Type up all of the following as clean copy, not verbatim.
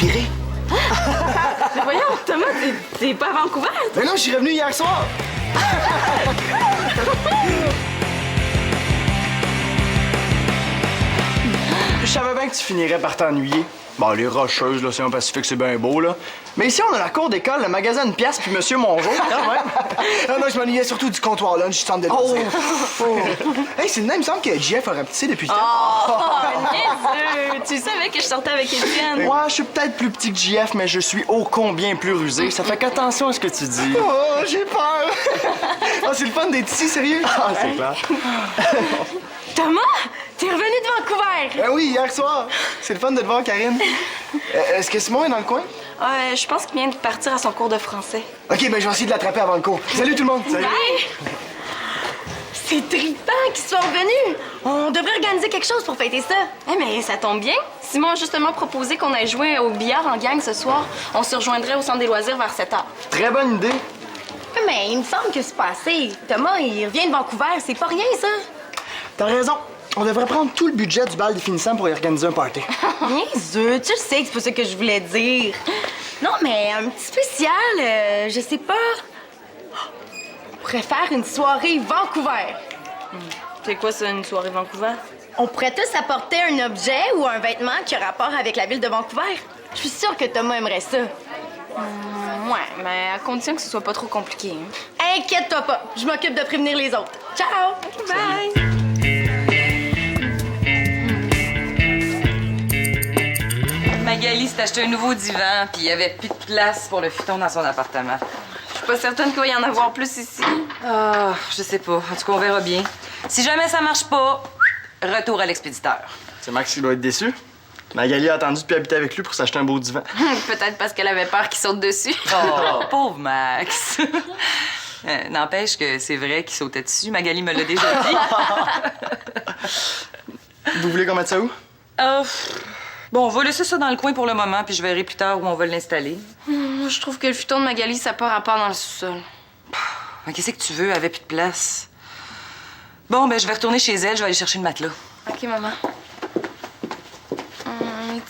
viré. Mais voyons, Thomas, t'es pas à Vancouver? Mais non, je suis revenu hier soir. Je savais bien que tu finirais par t'ennuyer. Bon, les Rocheuses, l'océan Pacifique, c'est bien beau, là. Mais ici, on a la cour d'école, le magasin une pièce, puis Monsieur Mongeau, quand même. Non, je m'ennuyais surtout du comptoir, là, du centre de loisirs. Hey, c'est le même, il me semble que JF a rapetissé depuis le temps. Niaiseux! Tu savais que je sortais avec Étienne. Moi, je suis peut-être plus petit que JF, mais je suis ô combien plus rusé. Ça fait qu'attention à ce que tu dis. Oh, j'ai peur! Oh, c'est le fun d'être ici, sérieux? Ah, c'est clair. Thomas, t'es revenu de Vancouver. Ben oui, hier soir. C'est le fun de te voir, Karine. Est-ce que Simon est dans le coin? Je pense qu'il vient de partir à son cours de français. OK, ben je vais essayer de l'attraper avant le cours. Salut tout le monde! Salut! Bye! C'est trippant qu'ils soient revenus. On devrait organiser quelque chose pour fêter ça. Mais ça tombe bien. Simon a justement proposé qu'on aille jouer au billard en gang ce soir. On se rejoindrait au centre des loisirs vers 7 h. Très bonne idée. Mais il me semble que c'est pas assez. Thomas, il revient de Vancouver. C'est pas rien, ça. T'as raison. On devrait prendre tout le budget du bal des finissants pour y organiser un party. Niaiseux, tu le sais que c'est pas ça que je voulais dire. Non, mais un petit spécial, je sais pas. On pourrait faire une soirée Vancouver. C'est quoi ça, une soirée Vancouver? On pourrait tous apporter un objet ou un vêtement qui a rapport avec la ville de Vancouver. Je suis sûre que Thomas aimerait ça. Ouais, mais à condition que ce soit pas trop compliqué. Inquiète-toi pas, je m'occupe de prévenir les autres. Ciao! Bye! Magali s'est acheté un nouveau divan, puis il y avait plus de place pour le futon dans son appartement. Je suis pas certaine qu'il va y en avoir plus ici. Ah, je sais pas. En tout cas, on verra bien. Si jamais ça marche pas, retour à l'expéditeur. C'est Max qui doit être déçu. Magali a attendu depuis habiter avec lui pour s'acheter un beau divan. Peut-être parce qu'elle avait peur qu'il saute dessus. Oh, pauvre Max. N'empêche que c'est vrai qu'il sautait dessus. Magali me l'a déjà dit. Vous voulez qu'on mette ça où? Bon, on va laisser ça dans le coin pour le moment, puis je verrai plus tard où on va l'installer. Moi, je trouve que le futon de Magali, ça n'a pas rapport dans le sous-sol. Mais qu'est-ce que tu veux? Elle avait plus de place. Bon, ben je vais retourner chez elle, je vais aller chercher le matelas. OK, maman.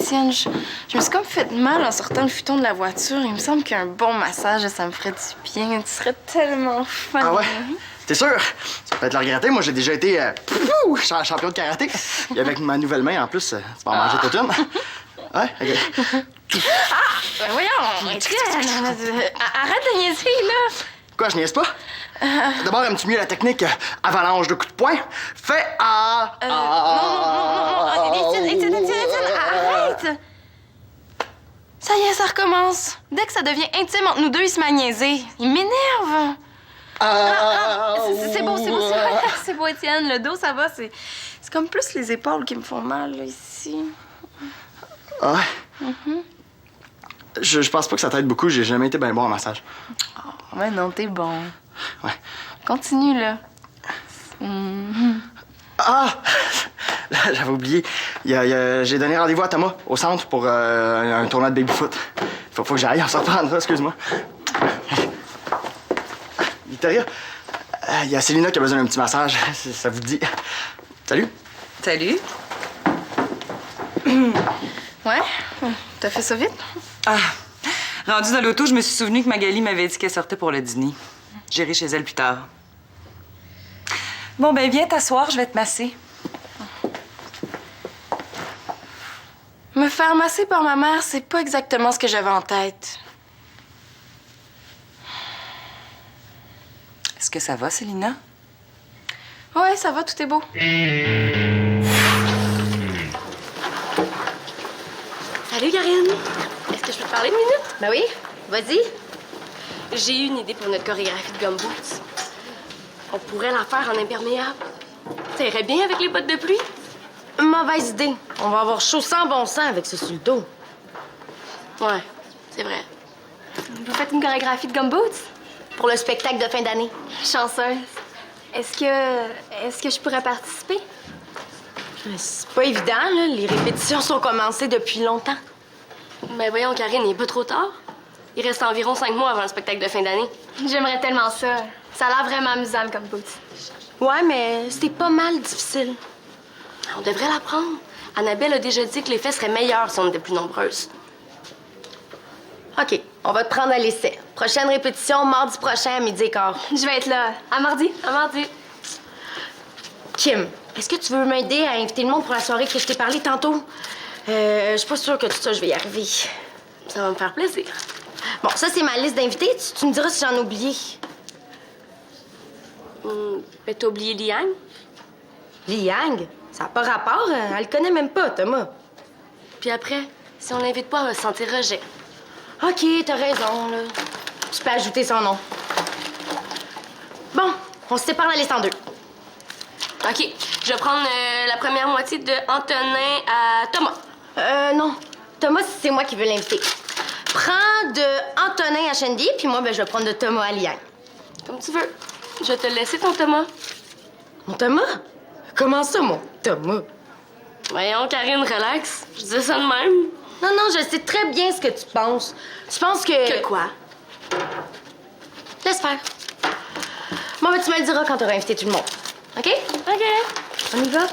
Étienne, je me suis comme fait mal en sortant le futon de la voiture. Il me semble qu'un bon massage, ça me ferait du bien. Tu serais tellement fin. Ah ouais? T'es sûr? Tu vas peut-être le regretter. Moi, j'ai déjà été champion de karaté. Et avec ma nouvelle main, en plus, tu vas en manger toute une. Ouais? OK. Ben voyons, Étienne, arrête de niaiser, là. Quoi, je niaise pas? D'abord, aimes-tu mieux la technique avalanche de coups de poing? Fais à... Non. Étienne, arrête! Ça y est, ça recommence. Dès que ça devient intime entre nous deux, il se met à niaiser. Il m'énerve. C'est beau, c'est beau, Étienne. Le dos, ça va. C'est comme plus les épaules qui me font mal, là, ici. Ah ouais? Je pense pas que ça t'aide beaucoup. J'ai jamais été bien bon en massage. Oh, mais non, t'es bon. Ouais. Continue, là. Ah! J'avais oublié. J'ai donné rendez-vous à Thomas, au centre, pour un tournoi de baby-foot. Faut que j'aille, on s'en reprendra, excuse-moi. Victoria, il y a Célina qui a besoin d'un petit massage, si ça vous dit. Salut. Salut. Ouais? T'as fait ça vite? Ah, rendue dans l'auto, je me suis souvenu que Magali m'avait dit qu'elle sortait pour le dîner. J'irai chez elle plus tard. Bon, ben viens t'asseoir, je vais te masser. Me faire masser par ma mère, c'est pas exactement ce que j'avais en tête. Est-ce que ça va, Célina? Ouais, ça va, tout est beau. Salut, Karine. Est-ce que je peux te parler une minute? Ben oui, vas-y. J'ai eu une idée pour notre chorégraphie de gumboots. On pourrait la faire en imperméable. Ça irait bien avec les bottes de pluie. Mauvaise idée. On va avoir chaud sans bon sens avec ce sur le dos. Ouais, c'est vrai. Vous faites une chorégraphie de gumboots? Pour le spectacle de fin d'année. Chanceuse. Est-ce que je pourrais participer? C'est pas évident, là. Les répétitions sont commencées depuis longtemps. Ben voyons, Karine, il n'est pas trop tard. Il reste environ 5 mois avant le spectacle de fin d'année. J'aimerais tellement ça. Ça a l'air vraiment amusant, comme bout. Ouais, mais c'était pas mal difficile. On devrait l'apprendre. Annabelle a déjà dit que l'effet serait meilleur si on était plus nombreuses. OK, on va te prendre à l'essai. Prochaine répétition, mardi prochain à 12h15. Je vais être là. À mardi. À mardi. Kim, est-ce que tu veux m'aider à inviter le monde pour la soirée que je t'ai parlé tantôt? Je suis pas sûre que tout ça, je vais y arriver. Ça va me faire plaisir. Bon, ça, c'est ma liste d'invités. Tu me diras si j'en ai oublié. Ben, t'as oublié Liang? Li Yang? Ça n'a pas rapport. Elle le connaît même pas, Thomas. Puis après, si on l'invite pas, elle va se sentir rejet. OK, t'as raison, là. Tu peux ajouter son nom. Bon, on se sépare la liste en deux. OK, je vais prendre la première moitié de Antonin à Thomas. Non. Thomas, c'est moi qui veux l'inviter. Prends de Antonin à Shandy, puis moi, ben, je vais prendre de Thomas à Liang. Comme tu veux. Je vais te le laisser, ton Thomas. Mon Thomas? Comment ça, mon Thomas? Voyons, Karine, relax. Je disais ça de même. Non, non, je sais très bien ce que tu penses. Tu penses que... Que quoi? Laisse faire. Bon, ben, tu me le diras quand t'auras invité tout le monde. OK? OK. On y va?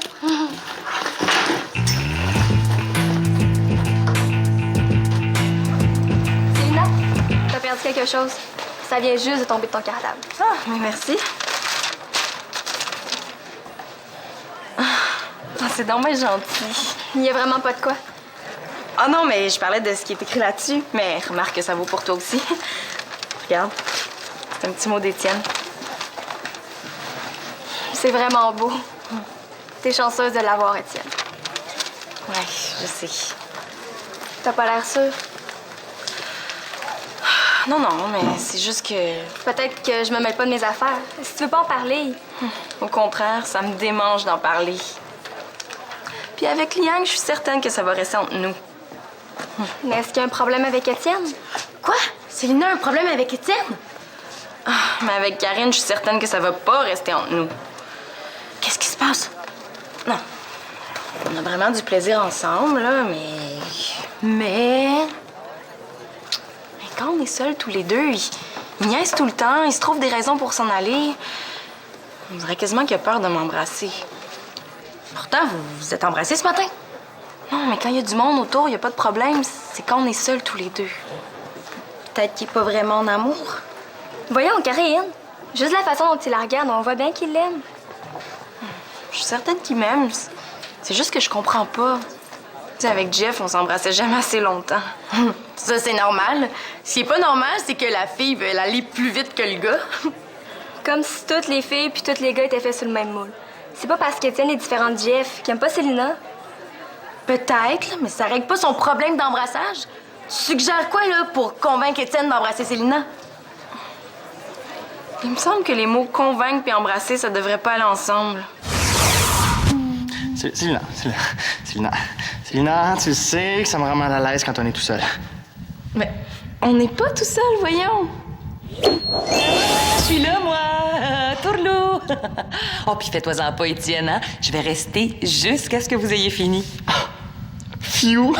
Célina, t'as perdu quelque chose. Ça vient juste de tomber de ton cartable. Ah, mais merci. Ah, c'est dommage gentil. Il y a vraiment pas de quoi. Ah non, mais je parlais de ce qui est écrit là-dessus. Mais remarque que ça vaut pour toi aussi. Regarde, c'est un petit mot d'Étienne. C'est vraiment beau. T'es chanceuse de l'avoir, Étienne. Ouais, je sais. T'as pas l'air sûre. Non, non, mais c'est juste que... Peut-être que je me mêle pas de mes affaires. Si tu veux pas en parler. Au contraire, ça me démange d'en parler. Puis avec Liang, je suis certaine que ça va rester entre nous. Mais est-ce qu'il y a un problème avec Étienne? Quoi? Célina a un problème avec Étienne? Ah, mais avec Karine, je suis certaine que ça va pas rester entre nous. Qu'est-ce qui se passe? Non. On a vraiment du plaisir ensemble, là, Mais quand on est seuls tous les deux, ils niaisent tout le temps, ils se trouvent des raisons pour s'en aller. On dirait quasiment qu'il a peur de m'embrasser. Pourtant, vous êtes embrassés ce matin? Non, mais quand il y a du monde autour, il n'y a pas de problème. C'est quand on est seuls tous les deux. Peut-être qu'il n'est pas vraiment en amour. Voyons, Karine. Juste la façon dont il la regarde, on voit bien qu'il l'aime. Je suis certaine qu'il m'aime. C'est juste que je comprends pas. Tu sais, avec Jeff, on s'embrassait jamais assez longtemps. Ça, c'est normal. Ce qui est pas normal, c'est que la fille veut aller plus vite que le gars. Comme si toutes les filles puis tous les gars étaient faits sur le même moule. C'est pas parce qu'Étienne est différent de Jeff qu'il aime pas Célina. Peut-être, là, mais ça règle pas son problème d'embrassage. Tu suggères quoi, là, pour convaincre Étienne d'embrasser Célina? Il me semble que les mots convaincre puis embrasser, ça devrait pas aller ensemble. Célina, tu sais que ça me rend mal à l'aise quand on est tout seul. Mais on n'est pas tout seul, voyons. Je suis là, moi! Tourlou! Oh, puis fais-toi-en pas, Étienne, hein? Je vais rester jusqu'à ce que vous ayez fini. Fiou!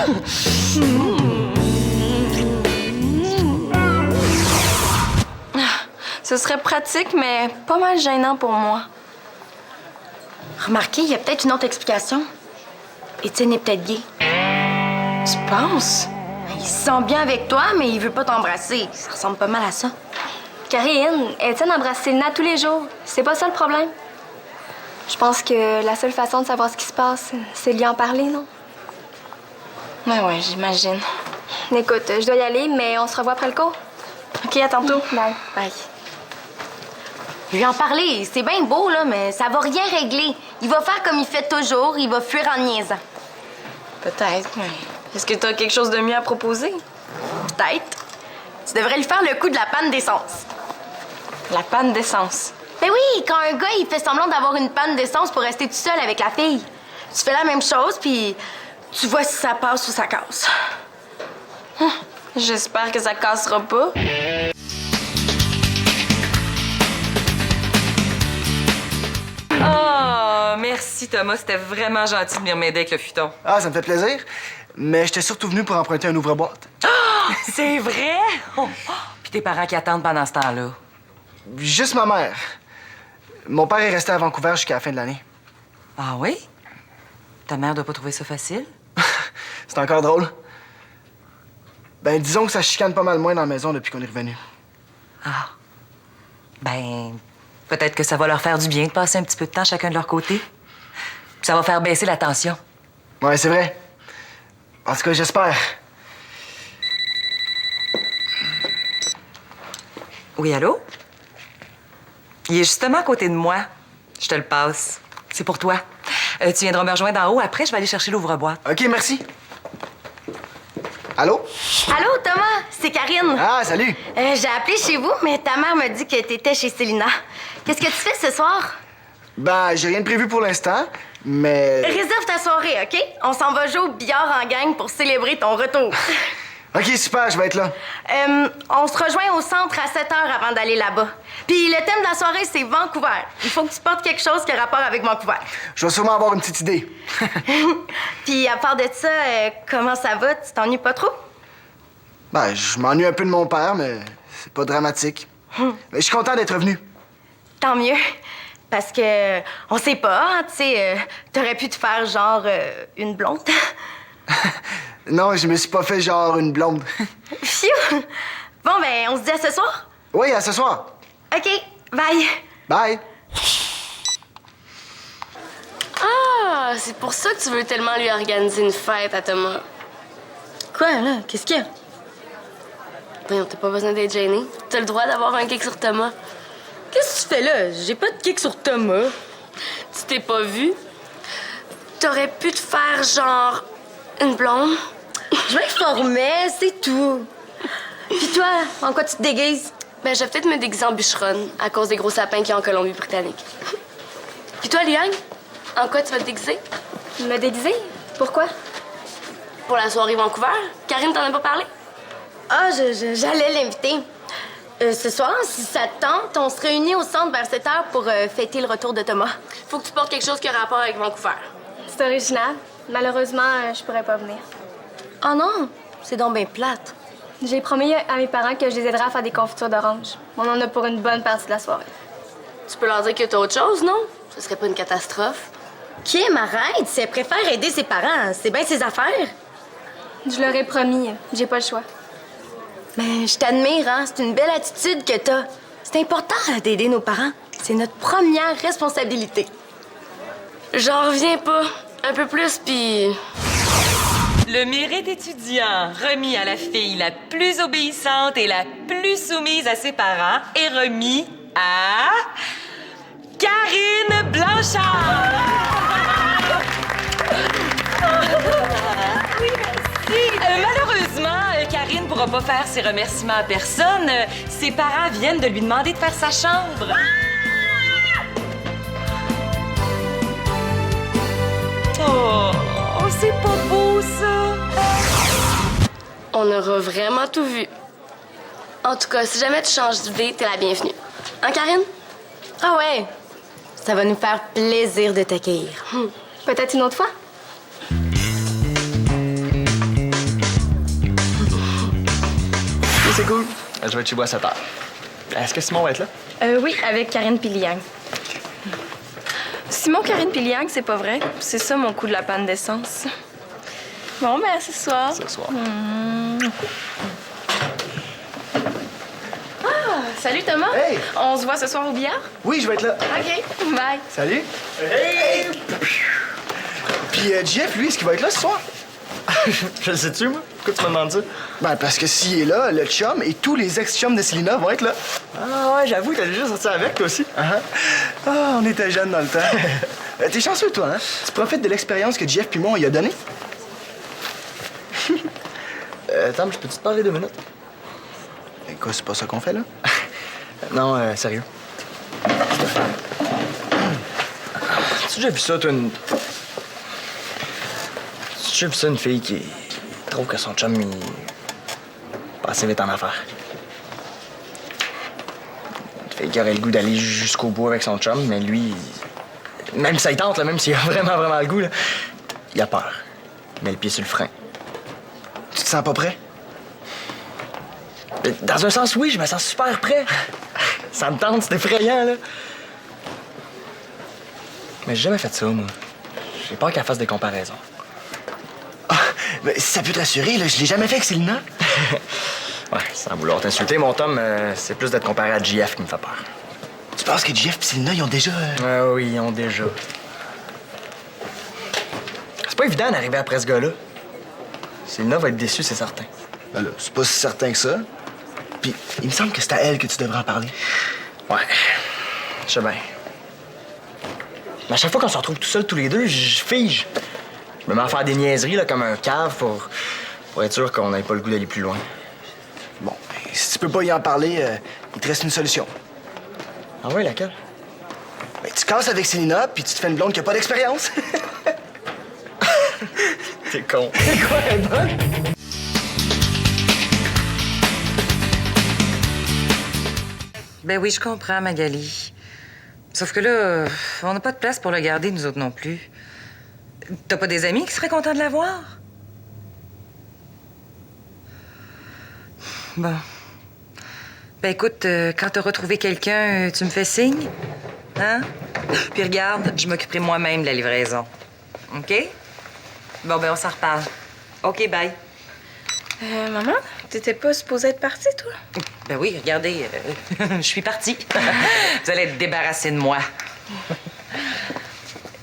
Ce serait pratique, mais pas mal gênant pour moi. Remarquez, il y a peut-être une autre explication. Étienne est peut-être gay. Tu penses? Il se sent bien avec toi, mais il veut pas t'embrasser. Ça ressemble pas mal à ça. Karine, Étienne embrasse Célina tous les jours. C'est pas ça le problème. Je pense que la seule façon de savoir ce qui se passe, c'est de lui en parler, non? Ouais, j'imagine. Écoute, je dois y aller, mais on se revoit après le cours. OK, à tantôt. Bye. Bye. Lui en parler, c'est bien beau, là, mais ça va rien régler. Il va faire comme il fait toujours, il va fuir en niaisant. Peut-être, mais est-ce que t'as quelque chose de mieux à proposer? Peut-être. Tu devrais lui faire le coup de la panne d'essence. La panne d'essence? Ben oui, quand un gars, il fait semblant d'avoir une panne d'essence pour rester tout seul avec la fille. Tu fais la même chose, puis tu vois si ça passe ou ça casse. J'espère que ça cassera pas. Oh, merci, Thomas. C'était vraiment gentil de venir m'aider avec le futon. Ah, ça me fait plaisir. Mais j'étais surtout venu pour emprunter un ouvre-boîte. C'est vrai? Oh. Puis tes parents qui attendent pendant ce temps-là? Juste ma mère. Mon père est resté à Vancouver jusqu'à la fin de l'année. Ah oui? Ta mère doit pas trouver ça facile? C'est encore drôle. Ben, disons que ça chicane pas mal moins dans la maison depuis qu'on est revenu. Ah. Ben, peut-être que ça va leur faire du bien de passer un petit peu de temps chacun de leur côté. Puis ça va faire baisser la tension. Ouais, c'est vrai. En tout cas, j'espère. Oui, allô? Il est justement à côté de moi. Je te le passe. C'est pour toi. Tu viendras me rejoindre en haut. Après, je vais aller chercher l'ouvre-boîte. OK, merci. Allô? Allô, Thomas? C'est Karine. Ah, salut! J'ai appelé chez vous, mais ta mère m'a dit que t'étais chez Célina. Qu'est-ce que tu fais ce soir? Ben, j'ai rien de prévu pour l'instant, mais... Réserve ta soirée, OK? On s'en va jouer au billard en gang pour célébrer ton retour. OK, super, je vais être là. On se rejoint au centre à 7 heures avant d'aller là-bas. Puis le thème de la soirée, c'est Vancouver. Il faut que tu portes quelque chose qui a rapport avec Vancouver. Je vais sûrement avoir une petite idée. Puis à part de ça, comment ça va? Tu t'ennuies pas trop? Ben, je m'ennuie un peu de mon père, mais c'est pas dramatique. Mais je suis content d'être revenu. Tant mieux. Parce que, on sait pas, hein, tu sais, t'aurais pu te faire genre une blonde. Non, je me suis pas fait genre une blonde. Phew! Bon, ben, on se dit à ce soir? Oui, à ce soir. OK, bye. Bye. Ah, c'est pour ça que tu veux tellement lui organiser une fête à Thomas. Quoi, là? Qu'est-ce qu'il y a? Voyons, t'as pas besoin d'être gêné. T'as le droit d'avoir un cake sur Thomas. Qu'est-ce que tu fais là? J'ai pas de kick sur Thomas. Tu t'es pas vu? T'aurais pu te faire genre une blonde. Je m'informais, c'est tout. Puis toi, en quoi tu te déguises? Ben, je vais peut-être me déguiser en bûcheronne à cause des gros sapins qu'il y a en Colombie-Britannique. Puis toi, Liang, en quoi tu vas te déguiser? Me déguiser? Pourquoi? Pour la soirée Vancouver? Karine t'en a pas parlé? Ah, j'allais l'inviter. Ce soir, si ça te tente, on se réunit au centre vers 7 heures pour fêter le retour de Thomas. Faut que tu portes quelque chose qui a rapport avec Vancouver. C'est original. Malheureusement, je pourrais pas venir. Oh non, c'est donc bien plate. J'ai promis à mes parents que je les aiderais à faire des confitures d'orange. On en a pour une bonne partie de la soirée. Tu peux leur dire que t'as autre chose, non? Ce serait pas une catastrophe. Kim, arrête, si elle préfère aider ses parents, c'est bien ses affaires. Je leur ai promis. J'ai pas le choix. Mais je t'admire, hein, c'est une belle attitude que t'as. C'est important d'aider nos parents. C'est notre première responsabilité. J'en reviens pas. Un peu plus, puis... Le mérite étudiant remis à la fille la plus obéissante et la plus soumise à ses parents est remis à Karine Blanchard. Oui, merci. Malheureusement, Karine pourra pas faire ses remerciements à personne. Ses parents viennent de lui demander de faire sa chambre. Oh, c'est pas beau, ça! On aura vraiment tout vu. En tout cas, si jamais tu changes d'idée, t'es la bienvenue. Hein, Karine? Ah ouais, ça va nous faire plaisir de t'accueillir. Peut-être une autre fois? C'est cool. Je vais être chez vous à 7 heures. Est-ce que Simon va être là? Oui, avec Karine Piliang. Simon, Karine Piliang, c'est pas vrai. C'est ça mon coup de la panne d'essence. Bon, ben, à ce soir. Ce soir. Ah, salut Thomas. Hey! On se voit ce soir au billard? Oui, je vais être là. OK, bye. Salut. Hey! Puis Jeff, lui, est-ce qu'il va être là ce soir? Je le sais-tu, moi? Pourquoi tu me demandes ça? Ben, parce que s'il est là, le chum et tous les ex-chums de Célina vont être là. Ah ouais, j'avoue, t'as déjà sorti avec, toi aussi. Ah, on était jeunes dans le temps. T'es chanceux, toi, hein? Tu profites de l'expérience que Jeff puis moi, on y a donnée. Tom, je peux-tu te parler 2 minutes? Et quoi, c'est pas ça qu'on fait, là? Non, sérieux. Tu déjà vu ça, toi, une... Tu déjà vu ça, une fille qui trouve que son chum, il... pas assez vite en affaires? Une fille qui aurait le goût d'aller jusqu'au bout avec son chum, mais lui... Même si ça y tente, là, même s'il a vraiment, vraiment le goût, là, il a peur. Il met le pied sur le frein. Tu te sens pas prêt? Dans un sens, oui, je me sens super prêt. Ça me tente, c'est effrayant, là. Mais j'ai jamais fait ça, moi. J'ai peur qu'elle fasse des comparaisons. Ah, Ben, si ça peut te rassurer, là, je l'ai jamais fait avec Célina. Ouais, sans vouloir t'insulter, mon Tom, c'est plus d'être comparé à JF qui me fait peur. Tu penses que JF et Célina, ils ont déjà... oui, ils ont déjà. C'est pas évident d'arriver après ce gars-là. Célina va être déçue, c'est certain. Ben là, c'est pas si certain que ça. Puis, il me semble que c'est à elle que tu devrais en parler. Ouais, je sais bien. Mais à chaque fois qu'on se retrouve tout seul tous les deux, je fige. Je me mets à faire des niaiseries là, comme un cave pour être sûr qu'on n'ait pas le goût d'aller plus loin. Bon, ben, si tu peux pas y en parler, il te reste une solution. Ah ouais, laquelle? Ben, tu casses avec Célina, puis tu te fais une blonde qui a pas d'expérience. T'es con. C'est quoi, elle est bonne? Ben oui, je comprends, Magali. Sauf que là, on n'a pas de place pour le garder, nous autres non plus. T'as pas des amis qui seraient contents de l'avoir? Bon. Ben écoute, quand t'as retrouvé quelqu'un, tu me fais signe? Hein? Puis regarde, je m'occuperai moi-même de la livraison. OK? Bon, ben on s'en reparle. OK, bye. Maman, t'étais pas supposée être partie, toi? Ben oui, regardez, je suis partie. Vous allez être débarrassés de moi.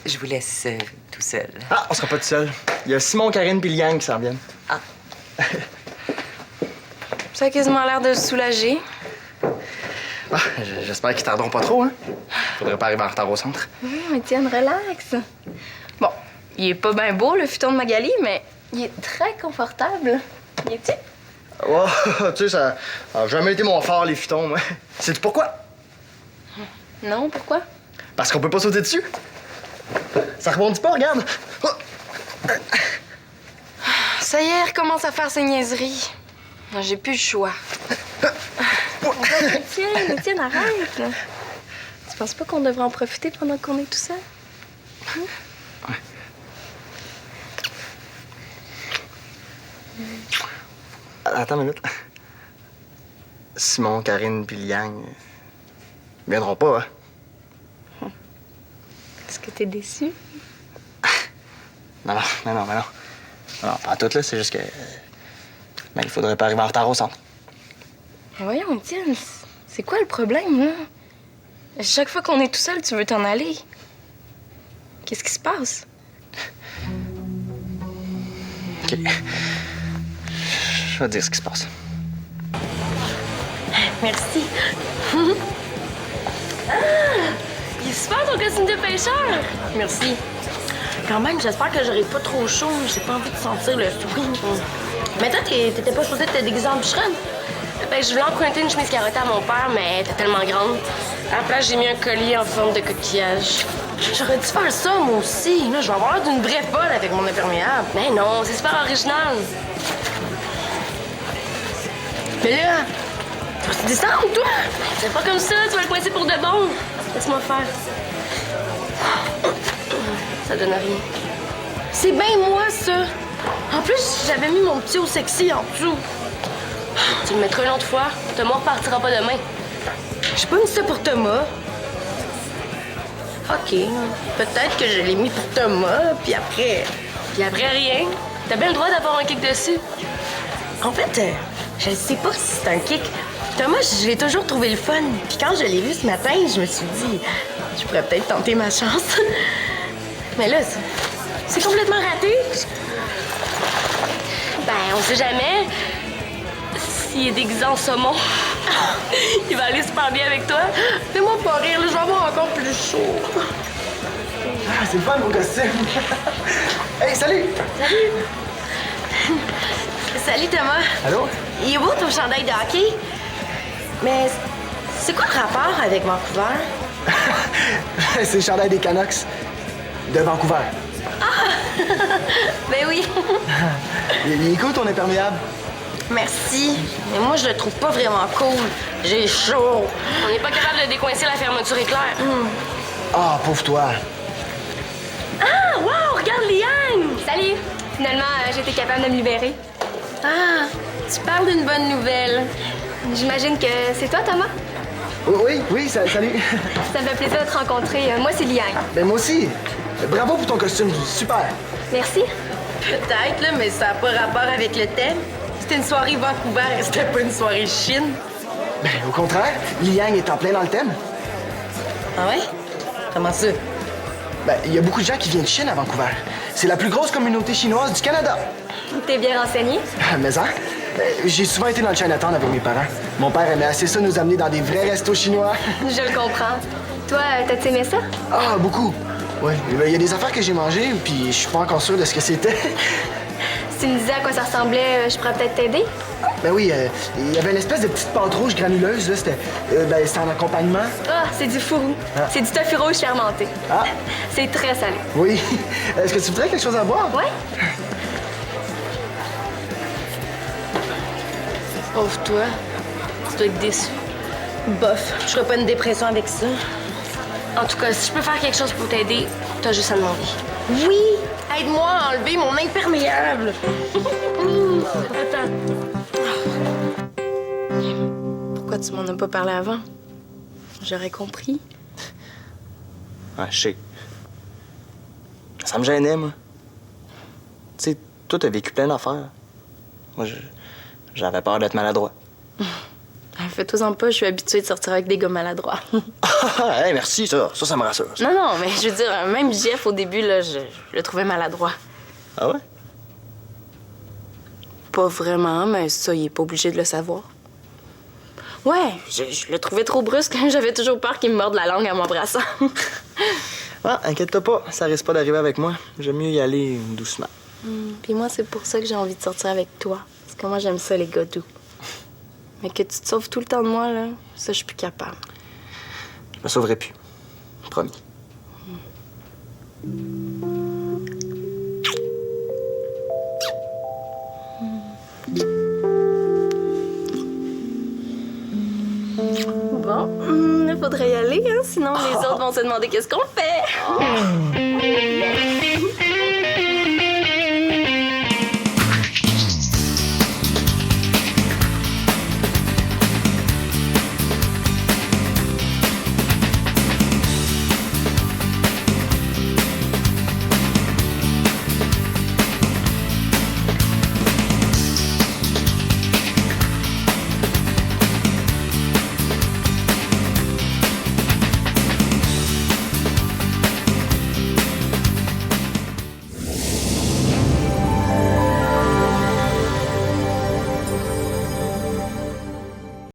Je vous laisse tout seul. Ah, on sera pas tout seul. Il y a Simon, Karine puis Liane qui s'en viennent. Ah. Ça a quasiment l'air de se soulager. Ah, j'espère qu'ils tarderont pas trop, hein? Faudrait pas arriver en retard au centre. Mais tiens, relax. Bon, il est pas bien beau, le futon de Magali, mais il est très confortable. Il est-tu? Oh, tu sais, ça a jamais été mon fort, les futons, moi. Sais-tu pourquoi? Non, pourquoi? Parce qu'on peut pas sauter dessus. Ça rebondit pas, regarde. Oh. Ça y est, elle recommence à faire ses niaiseries. Non, j'ai plus le choix. Tiens, arrête. Tu penses pas qu'on devrait en profiter pendant qu'on est tout seul? Attends une minute. Simon, Karine puis Liane viendront pas, hein? Est-ce que t'es déçu? Non, non. Non, pas tout, là. C'est juste que... Mais il faudrait pas arriver en retard au centre. Voyons, Étienne, c'est quoi le problème, là? Chaque fois qu'on est tout seul, tu veux t'en aller. Qu'est-ce qui se passe? OK. Je vais te dire ce qui se passe. Merci. Il est super ton costume de pêcheur! Merci. Quand même, j'espère que j'aurai pas trop chaud. J'ai pas envie de sentir le fruit. Mais toi, t'étais pas supposée te déguiser en bûcheronne? Ben, je voulais emprunter une chemise carottée à mon père, mais elle était tellement grande. À la place, j'ai mis un collier en forme de coquillage. J'aurais dû faire ça, moi aussi. Là, je vais avoir l'air d'une vraie folle avec mon imperméable. Mais non, c'est super original. Mais là, tu vas-tu descendre, toi? C'est pas comme ça, tu vas le coincer pour de bon. Laisse-moi faire. Ça donne rien. C'est bien moi, ça. En plus, j'avais mis mon petit haut sexy en dessous. Tu le mettras une autre fois. Thomas repartira pas demain. J'ai pas mis ça pour Thomas. OK, peut-être que je l'ai mis pour Thomas, puis après... Puis après, rien. T'as bien le droit d'avoir un kick dessus. En fait, je sais pas si c'est un kick. Thomas, je l'ai toujours trouvé le fun. Puis quand je l'ai vu ce matin, je me suis dit, je pourrais peut-être tenter ma chance. Mais là, c'est complètement raté. Ben, on sait jamais. S'il est déguisé en saumon, il va aller super bien avec toi. Fais-moi pas rire, là, je vais avoir encore plus chaud. Ah, c'est le fun, mon costume. Hey, salut! Salut, Thomas. Allô? Il est beau ton chandail de hockey. Mais c'est quoi le rapport avec Vancouver? C'est le chandail des Canucks de Vancouver. Ben oui. Il est cool, ton imperméable. Merci. Mais moi, je le trouve pas vraiment cool. J'ai chaud. On n'est pas capable de décoincer la fermeture éclair. Ah, pauvre toi. Ah, wow, regarde Liane! Salut! Finalement, j'ai été capable de me libérer. Ah, tu parles d'une bonne nouvelle. J'imagine que c'est toi, Thomas? Oui, salut. Ça me fait plaisir de te rencontrer. Moi, c'est Liane. Ben moi aussi. Bravo pour ton costume, super. Merci. Peut-être, là, mais ça n'a pas rapport avec le thème. C'était une soirée Vancouver, c'était pas une soirée Chine. Ben, au contraire, Liang est en plein dans le thème. Ah ouais? Comment ça? Ben, il y a beaucoup de gens qui viennent de Chine à Vancouver. C'est la plus grosse communauté chinoise du Canada. T'es bien renseigné? Mais hein? J'ai souvent été dans le Chinatown avec mes parents. Mon père aimait assez ça nous amener dans des vrais restos chinois. Je le comprends. Toi, t'as-tu aimé ça? Ah, beaucoup. Oui, il y a des affaires que j'ai mangées, puis je suis pas encore sûr de ce que c'était. Si tu me disais à quoi ça ressemblait, je pourrais peut-être t'aider? Ben oui, il y avait une espèce de petite pâte rouge granuleuse, là. C'était c'était en accompagnement. Ah, c'est du fourou. C'est du tofu rouge fermenté. Ah, C'est très salé. oui. Est-ce que tu voudrais quelque chose à boire? Ouais? Pauvre toi. Tu dois être déçu. Bof, je ferai pas une dépression avec ça. En tout cas, si je peux faire quelque chose pour t'aider, t'as juste à demander. Oui! Aide-moi à enlever mon imperméable! Attends. Pourquoi tu m'en as pas parlé avant? J'aurais compris. Ouais, je sais. Ça me gênait, moi. Tu sais, toi, t'as vécu plein d'affaires. Moi, j'avais peur d'être maladroit. Fais-toi-en pas, je suis habituée de sortir avec des gars maladroits. Hey, merci, ça me rassure. Ça. Non, mais je veux dire, même Jeff, au début, là, je le trouvais maladroit. Ah ouais? Pas vraiment, mais ça, il est pas obligé de le savoir. Ouais, je le trouvais trop brusque. J'avais toujours peur qu'il me morde la langue en m'embrassant. Ah, inquiète-toi pas, ça risque pas d'arriver avec moi. J'aime mieux y aller doucement. Puis moi, c'est pour ça que j'ai envie de sortir avec toi. Parce que moi, j'aime ça, les gars doux. Mais que tu te sauves tout le temps de moi, là, ça, je suis plus capable. Je me sauverai plus. Promis. Bon, il faudrait y aller, hein, sinon les autres vont se demander qu'est-ce qu'on fait.